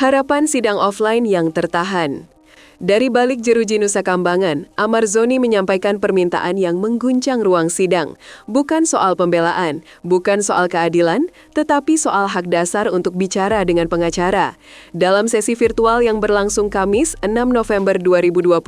Harapan sidang offline yang tertahan. Dari balik jeruji Nusa Kambangan, Amar Zoni menyampaikan permintaan yang mengguncang ruang sidang. Bukan soal pembelaan, bukan soal keadilan, tetapi soal hak dasar untuk bicara dengan pengacara. Dalam sesi virtual yang berlangsung Kamis, 6 November 2025,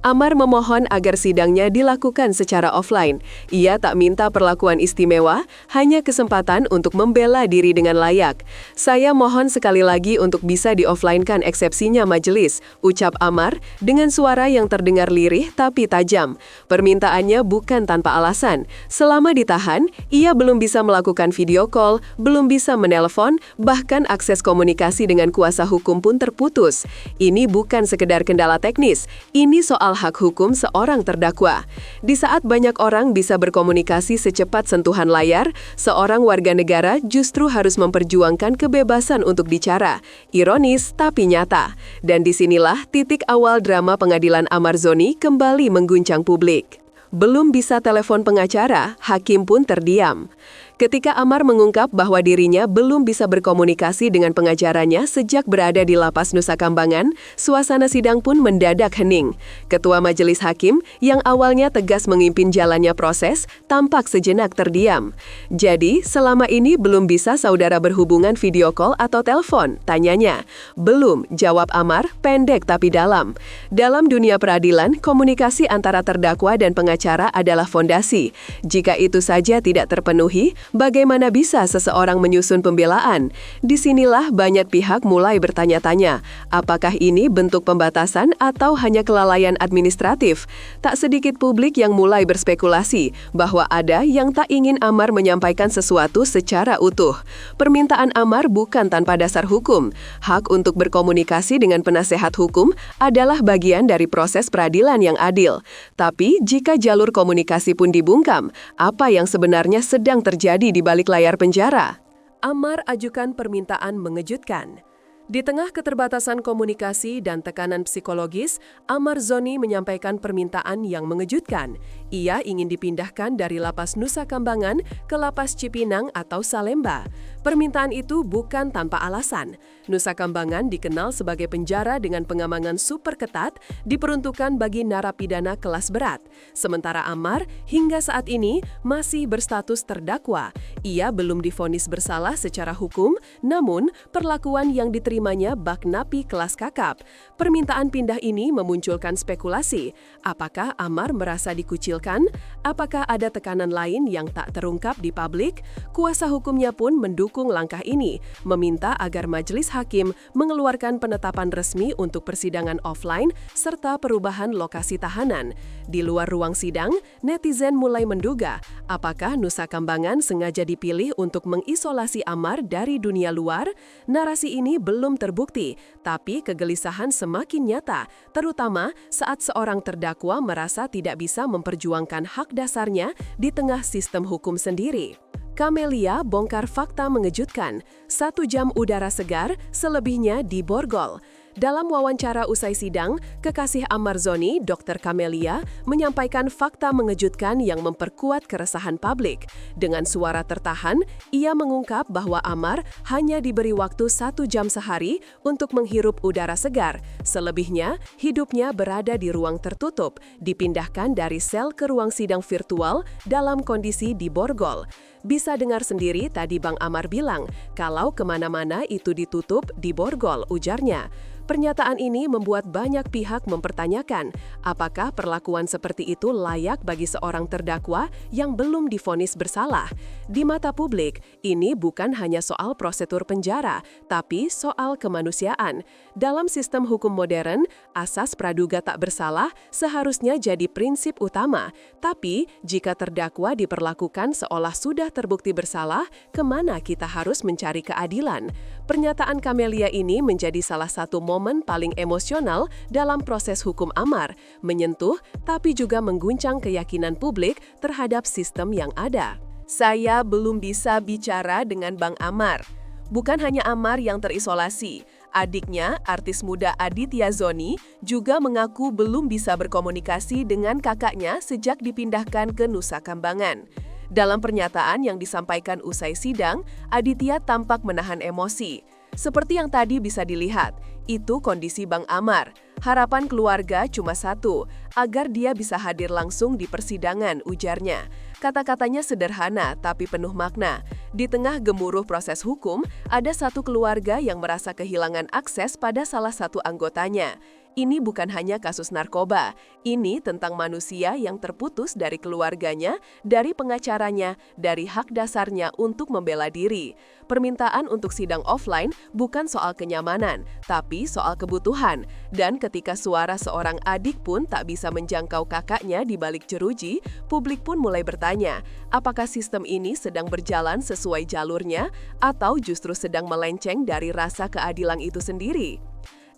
Amar memohon agar sidangnya dilakukan secara offline. Ia tak minta perlakuan istimewa, hanya kesempatan untuk membela diri dengan layak. Saya mohon sekali lagi untuk bisa di-offline-kan eksepsinya majelis, ucap Amar dengan suara yang terdengar lirih tapi tajam. Permintaannya bukan tanpa alasan. Selama ditahan, ia belum bisa melakukan video call, belum bisa menelpon, bahkan akses komunikasi dengan kuasa hukum pun terputus. Ini bukan sekedar kendala teknis, ini soal hak hukum seorang terdakwa. Di saat banyak orang bisa berkomunikasi secepat sentuhan layar, seorang warga negara justru harus memperjuangkan kebebasan untuk bicara. Ironis tapi nyata. Dan disinilah titik awal drama pengadilan Amar Zoni kembali mengguncang publik. Belum bisa telepon pengacara, hakim pun terdiam. Ketika Amar mengungkap bahwa dirinya belum bisa berkomunikasi dengan pengacaranya sejak berada di Lapas Nusa Kambangan, suasana sidang pun mendadak hening. Ketua Majelis Hakim yang awalnya tegas memimpin jalannya proses, tampak sejenak terdiam. Jadi, selama ini belum bisa saudara berhubungan video call atau telepon? Tanyanya. Belum, jawab Amar, pendek tapi dalam. Dalam dunia peradilan, komunikasi antara terdakwa dan pengacara adalah fondasi. Jika itu saja tidak terpenuhi, bagaimana bisa seseorang menyusun pembelaan? Disinilah banyak pihak mulai bertanya-tanya, apakah ini bentuk pembatasan atau hanya kelalaian administratif? Tak sedikit publik yang mulai berspekulasi bahwa ada yang tak ingin Amar menyampaikan sesuatu secara utuh. Permintaan Amar bukan tanpa dasar hukum. Hak untuk berkomunikasi dengan penasehat hukum adalah bagian dari proses peradilan yang adil. Tapi jika jalur komunikasi pun dibungkam, apa yang sebenarnya sedang terjadi di balik layar penjara? Amar ajukan permintaan mengejutkan. Di tengah keterbatasan komunikasi dan tekanan psikologis, Amar Zoni menyampaikan permintaan yang mengejutkan. Ia ingin dipindahkan dari Lapas Nusa Kambangan ke Lapas Cipinang atau Salemba. Permintaan itu bukan tanpa alasan. Nusa Kambangan dikenal sebagai penjara dengan pengamanan super ketat, diperuntukkan bagi narapidana kelas berat. Sementara Amar hingga saat ini masih berstatus terdakwa. Ia belum divonis bersalah secara hukum, namun perlakuan yang diterimanya bak napi kelas kakap. Permintaan pindah ini memunculkan spekulasi. Apakah Amar merasa dikucilkan? Apakah ada tekanan lain yang tak terungkap di publik? Kuasa hukumnya pun mendukung langkah ini, meminta agar majelis hakim mengeluarkan penetapan resmi untuk persidangan offline serta perubahan lokasi tahanan. Di luar ruang sidang, netizen mulai menduga apakah Nusa Kambangan sengaja dipilih untuk mengisolasi Amar dari dunia luar. Narasi ini belum terbukti, tapi kegelisahan semakin nyata, terutama saat seorang terdakwa merasa tidak bisa memperjuangkan hak dasarnya di tengah sistem hukum sendiri. Camelia bongkar fakta mengejutkan, 1 jam udara segar, selebihnya di borgol. Dalam wawancara usai sidang, kekasih Amar Zoni, Dr. Camelia, menyampaikan fakta mengejutkan yang memperkuat keresahan publik. Dengan suara tertahan, ia mengungkap bahwa Amar hanya diberi waktu 1 jam sehari untuk menghirup udara segar. Selebihnya, hidupnya berada di ruang tertutup, dipindahkan dari sel ke ruang sidang virtual dalam kondisi di borgol. Bisa dengar sendiri tadi Bang Amar bilang, kalau kemana-mana itu ditutup di borgol, ujarnya. Pernyataan ini membuat banyak pihak mempertanyakan, apakah perlakuan seperti itu layak bagi seorang terdakwa yang belum divonis bersalah. Di mata publik, ini bukan hanya soal prosedur penjara, tapi soal kemanusiaan. Dalam sistem hukum modern, asas praduga tak bersalah seharusnya jadi prinsip utama. Tapi, jika terdakwa diperlakukan seolah sudah terbukti bersalah, kemana kita harus mencari keadilan? Pernyataan Camelia ini menjadi salah satu momen paling emosional dalam proses hukum Amar, menyentuh tapi juga mengguncang keyakinan publik terhadap sistem yang ada. Saya belum bisa bicara dengan Bang Amar. Bukan hanya Amar yang terisolasi. Adiknya, artis muda Aditya Zoni, juga mengaku belum bisa berkomunikasi dengan kakaknya sejak dipindahkan ke Nusa Kambangan. Dalam pernyataan yang disampaikan usai sidang, Aditya tampak menahan emosi. Seperti yang tadi bisa dilihat, itu kondisi Bang Amar. Harapan keluarga cuma satu, agar dia bisa hadir langsung di persidangan, ujarnya. Kata-katanya sederhana tapi penuh makna. Di tengah gemuruh proses hukum, ada satu keluarga yang merasa kehilangan akses pada salah satu anggotanya. Ini bukan hanya kasus narkoba, ini tentang manusia yang terputus dari keluarganya, dari pengacaranya, dari hak dasarnya untuk membela diri. Permintaan untuk sidang offline bukan soal kenyamanan, tapi soal kebutuhan. Dan ketika suara seorang adik pun tak bisa menjangkau kakaknya di balik jeruji, publik pun mulai bertanya, apakah sistem ini sedang berjalan sesuai jalurnya atau justru sedang melenceng dari rasa keadilan itu sendiri?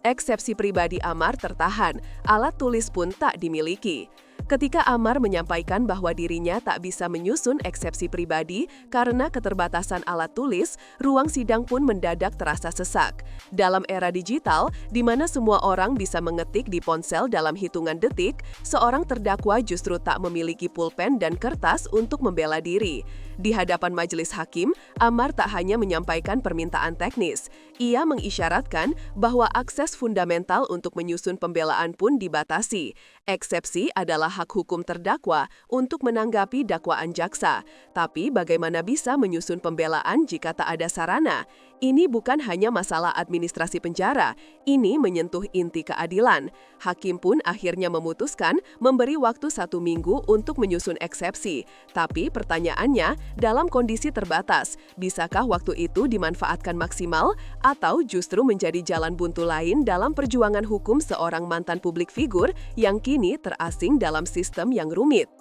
Eksepsi pribadi Amar tertahan, alat tulis pun tak dimiliki. Ketika Amar menyampaikan bahwa dirinya tak bisa menyusun eksepsi pribadi karena keterbatasan alat tulis, ruang sidang pun mendadak terasa sesak. Dalam era digital, di mana semua orang bisa mengetik di ponsel dalam hitungan detik, seorang terdakwa justru tak memiliki pulpen dan kertas untuk membela diri. Di hadapan majelis hakim, Amar tak hanya menyampaikan permintaan teknis. Ia mengisyaratkan bahwa akses fundamental untuk menyusun pembelaan pun dibatasi. Eksepsi adalah hak hukum terdakwa untuk menanggapi dakwaan jaksa. Tapi bagaimana bisa menyusun pembelaan jika tak ada sarana? Ini bukan hanya masalah administrasi penjara, ini menyentuh inti keadilan. Hakim pun akhirnya memutuskan memberi waktu 1 minggu untuk menyusun eksepsi. Tapi pertanyaannya, dalam kondisi terbatas, bisakah waktu itu dimanfaatkan maksimal atau justru menjadi jalan buntu lain dalam perjuangan hukum seorang mantan publik figur yang kini terasing dalam sistem yang rumit?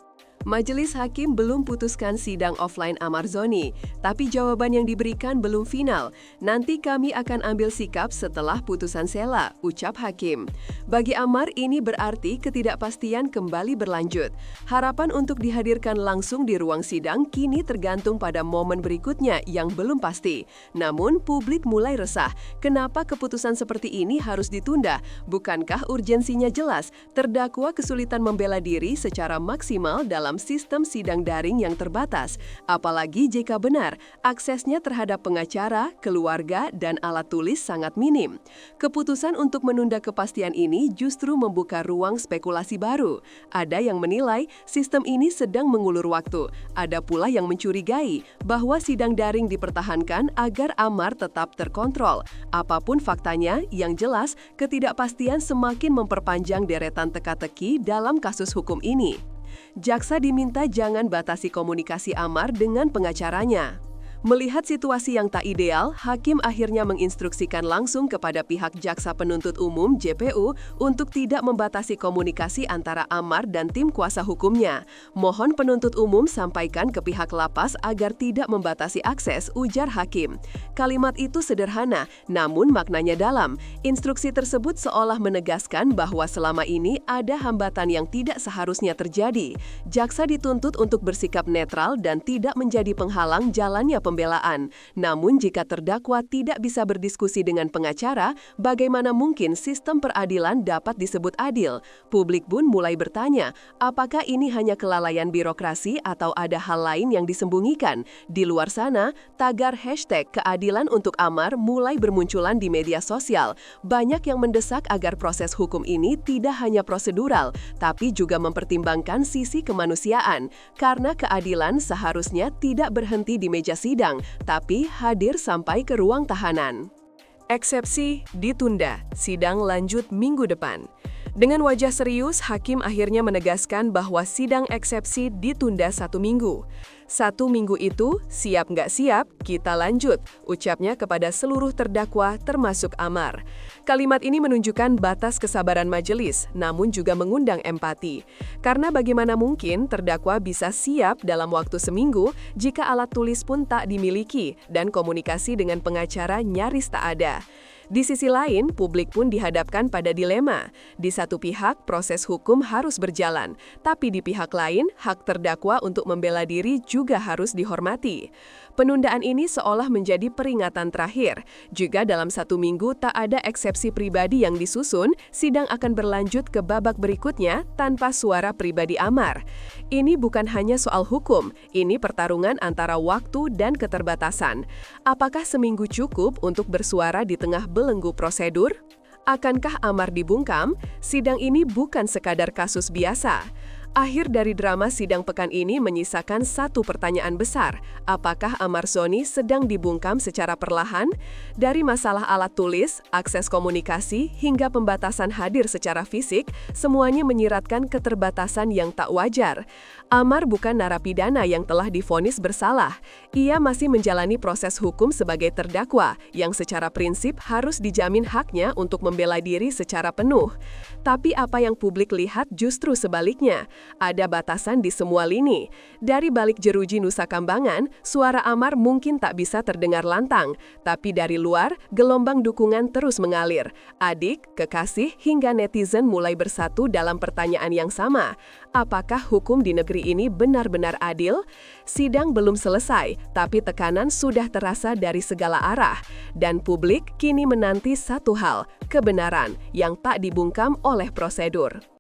Majelis hakim belum putuskan sidang offline Amar Zoni, tapi jawaban yang diberikan belum final. Nanti kami akan ambil sikap setelah putusan sela, ucap hakim. Bagi Amar, ini berarti ketidakpastian kembali berlanjut. Harapan untuk dihadirkan langsung di ruang sidang kini tergantung pada momen berikutnya yang belum pasti. Namun, publik mulai resah. Kenapa keputusan seperti ini harus ditunda? Bukankah urgensinya jelas? Terdakwa kesulitan membela diri secara maksimal dalam sistem sidang daring yang terbatas, apalagi jika benar aksesnya terhadap pengacara, keluarga, dan alat tulis sangat minim. Keputusan untuk menunda kepastian ini justru membuka ruang spekulasi baru. Ada yang menilai sistem ini sedang mengulur waktu, ada pula yang mencurigai bahwa sidang daring dipertahankan agar Amar tetap terkontrol. Apapun faktanya, yang jelas ketidakpastian semakin memperpanjang deretan teka-teki dalam kasus hukum ini. Jaksa diminta jangan batasi komunikasi Amar dengan pengacaranya. Melihat situasi yang tak ideal, hakim akhirnya menginstruksikan langsung kepada pihak Jaksa Penuntut Umum (JPU) untuk tidak membatasi komunikasi antara Amar dan tim kuasa hukumnya. Mohon penuntut umum sampaikan ke pihak lapas agar tidak membatasi akses, ujar hakim. Kalimat itu sederhana, namun maknanya dalam. Instruksi tersebut seolah menegaskan bahwa selama ini ada hambatan yang tidak seharusnya terjadi. Jaksa dituntut untuk bersikap netral dan tidak menjadi penghalang jalannya pembelaan. Namun jika terdakwa tidak bisa berdiskusi dengan pengacara, bagaimana mungkin sistem peradilan dapat disebut adil? Publik pun mulai bertanya, apakah ini hanya kelalaian birokrasi atau ada hal lain yang disembunyikan? Di luar sana, tagar hashtag keadilan untuk Amar mulai bermunculan di media sosial. Banyak yang mendesak agar proses hukum ini tidak hanya prosedural, tapi juga mempertimbangkan sisi kemanusiaan. Karena keadilan seharusnya tidak berhenti di meja sidang, tapi hadir sampai ke ruang tahanan. Eksepsi ditunda, sidang lanjut minggu depan. Dengan wajah serius, hakim akhirnya menegaskan bahwa sidang eksepsi ditunda 1 minggu. 1 minggu itu, siap nggak siap, kita lanjut, ucapnya kepada seluruh terdakwa termasuk Amar. Kalimat ini menunjukkan batas kesabaran majelis, namun juga mengundang empati. Karena bagaimana mungkin terdakwa bisa siap dalam waktu seminggu jika alat tulis pun tak dimiliki dan komunikasi dengan pengacara nyaris tak ada. Di sisi lain, publik pun dihadapkan pada dilema. Di satu pihak, proses hukum harus berjalan, tapi di pihak lain, hak terdakwa untuk membela diri juga harus dihormati. Penundaan ini seolah menjadi peringatan terakhir. Jika dalam 1 minggu tak ada eksepsi pribadi yang disusun, sidang akan berlanjut ke babak berikutnya tanpa suara pribadi Amar. Ini bukan hanya soal hukum, ini pertarungan antara waktu dan keterbatasan. Apakah seminggu cukup untuk bersuara di tengah belenggu prosedur? Akankah Amar dibungkam? Sidang ini bukan sekadar kasus biasa. Akhir dari drama sidang pekan ini menyisakan satu pertanyaan besar. Apakah Amar Zoni sedang dibungkam secara perlahan? Dari masalah alat tulis, akses komunikasi, hingga pembatasan hadir secara fisik, semuanya menyiratkan keterbatasan yang tak wajar. Amar bukan narapidana yang telah divonis bersalah. Ia masih menjalani proses hukum sebagai terdakwa, yang secara prinsip harus dijamin haknya untuk membela diri secara penuh. Tapi apa yang publik lihat justru sebaliknya. Ada batasan di semua lini. Dari balik jeruji Nusa Kambangan, suara Amar mungkin tak bisa terdengar lantang, tapi dari luar, gelombang dukungan terus mengalir. Adik, kekasih, hingga netizen mulai bersatu dalam pertanyaan yang sama. Apakah hukum di negeri ini benar-benar adil? Sidang belum selesai, tapi tekanan sudah terasa dari segala arah. Dan publik kini menanti satu hal, kebenaran yang tak dibungkam oleh prosedur.